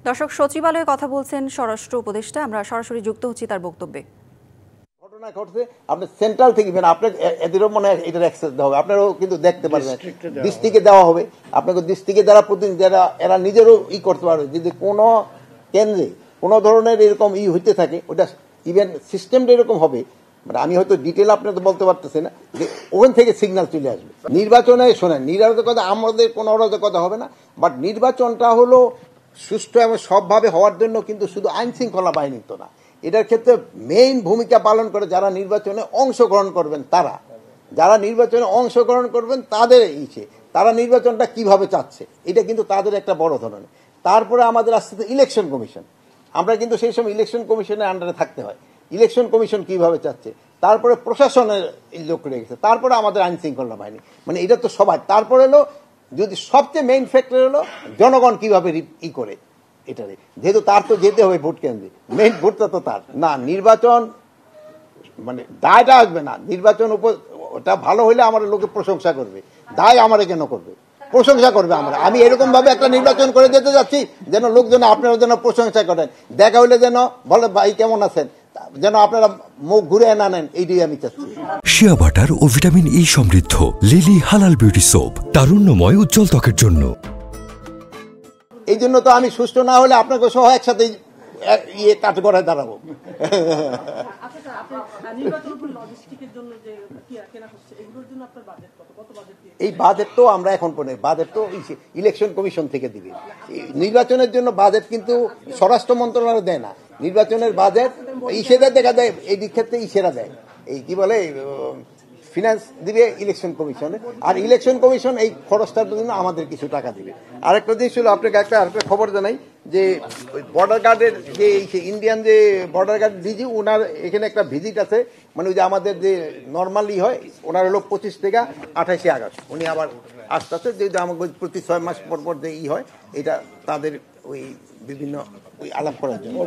দর্শক, সচিবালয়ে কথা বলছেন স্বরাষ্ট্র উপদেষ্টা। আমরা সরাসরি যুক্ত হচ্ছি তার বক্তব্যে। ঘটনা ঘটছে, আপনি সেন্ট্রাল থেকে আপনার এদেরও মনে হয় এটার অ্যাক্সেস দেওয়া হবে, আপনারাও কিন্তু দেখতে পারবেন, ডিস্ট্রিক্টে দেওয়া হবে। আপনাকে ডিস্ট্রিক্টে যারা প্রতিনিধি যারা এরা নিজেরও করতে পারবে, যদি কোনো কেন্দ্রে কোনো ধরনের এরকম হইতে থাকে, ওটা ইভেন সিস্টেমটা এরকম হবে, মানে আমি হয়তো ডিটেল আপনাকে বলতে পারতেছি না, যে ওখান থেকে সিগন্যাল চলে আসবে। নির্বাচনে শোনেন, নিরাপত্তা আমাদের কোনো অরাজকতা হবে না, বাট নির্বাচনটা হলো সুষ্ঠু এবং সবভাবে হওয়ার জন্য কিন্তু শুধু আইন শৃঙ্খলা বাহিনী তো না, এটার ক্ষেত্রে মেইন ভূমিকা পালন করে যারা নির্বাচনে অংশগ্রহণ করবেন, যারা নির্বাচনে অংশগ্রহণ করবেন তাদের তারা নির্বাচনটা কিভাবে চাচ্ছে, এটা কিন্তু তাদের একটা বড় ধরনের। তারপরে আমাদের আসতে ইলেকশন কমিশন, আমরা কিন্তু সেই সময় ইলেকশন কমিশনের আন্ডারে থাকতে হয়, ইলেকশন কমিশন কিভাবে চাচ্ছে, তারপরে প্রশাসনের লোক রেখেছে, তারপরে আমাদের আইন শৃঙ্খলা বাহিনী, মানে এটা তো সবাই। তারপরে হলো যদি সবচেয়ে মেইন ফ্যাক্টর হলো জনগণ কিভাবে করে এটারে, যেহেতু তার তো যেতে হবে ভোট কেন্দ্রে, মেইন ভোটটা তো তার না। নির্বাচন মানে দায়টা আসবে না, নির্বাচন ওটা ভালো হইলে আমার লোকে প্রশংসা করবে, দায় আমারে কেন করবে, প্রশংসা করবে। আমি এরকম ভাবে একটা নির্বাচন করে যেতে যাচ্ছি যেন লোকজন আপনারা যেন প্রশংসা করেন, দেখা হইলে যেন বলে ভাই কেমন আছেন, যেন আপনারা মুখ ঘুরে না নেন, এইটাই আমি চাচ্ছি। শিয়া বাটার ও ভিটামিন ই সমৃদ্ধ লিলি হালাল বিউটি সোপ, তারুণ্যময় উজ্জ্বল ত্বকের জন্য। এই জন্য তো আমি সুস্থ না হলে আপনাকে সহ একসাথে কাঠগড়ায় দাঁড়াবো। এই বাজেট তো আমরা এখন বাজেট তো ইলেকশন কমিশন থেকে দিবে। নির্বাচনের জন্য বাজেট কিন্তু স্বরাষ্ট্র মন্ত্রণালয় দেয় না, নির্বাচনের বাজেট ইসেরা দেখা দেয়, এই ক্ষেত্রে ইসেরা দেয়, এই কি বলে ফিনান্স দিবে ইলেকশন কমিশনে, আর ইলেকশন কমিশন এই খরচটার জন্য আমাদের কিছু টাকা দিবে। আরেকটা জিনিস ছিল, আপনাকে আরেকটা খবর জানাই, যে বর্ডার গার্ডের যে ইন্ডিয়ান যে বর্ডার গার্ড ডিজি, ওনার এখানে একটা ভিজিট আছে, মানে ওই যে আমাদের যে নর্মালি হয়, ওনার হলো 25 থেকে 28 আগস্ট উনি আবার আসতে, যেহেতু আমাকে প্রতি 6 মাস পর পর যে হয়, এটা তাদের ওই বিভিন্ন আলাপ করার জন্য।